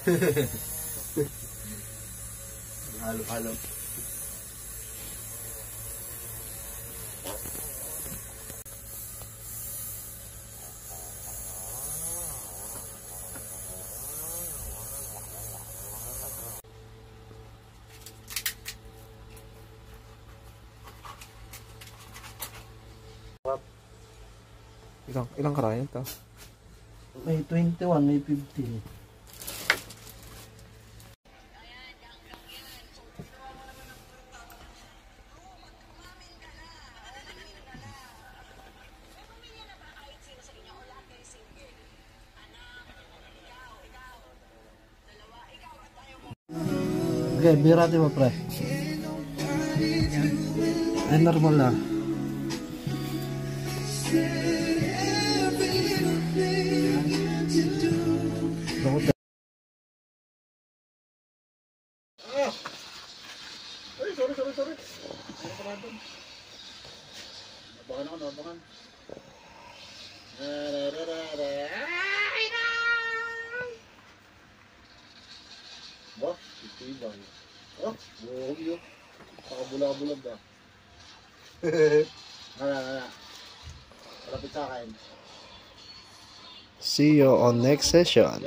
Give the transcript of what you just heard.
Halo-halo. Ilang karayan to? May 21, may 15. Okay, birati mo pre. Ay normal na. Sorry. Nabakan ako, nabakan. Ay na! Ba? Itibay. Oh, buhog yun. Pakabulag-bulag ba? Nala. Malapit sa akin. See you on next session.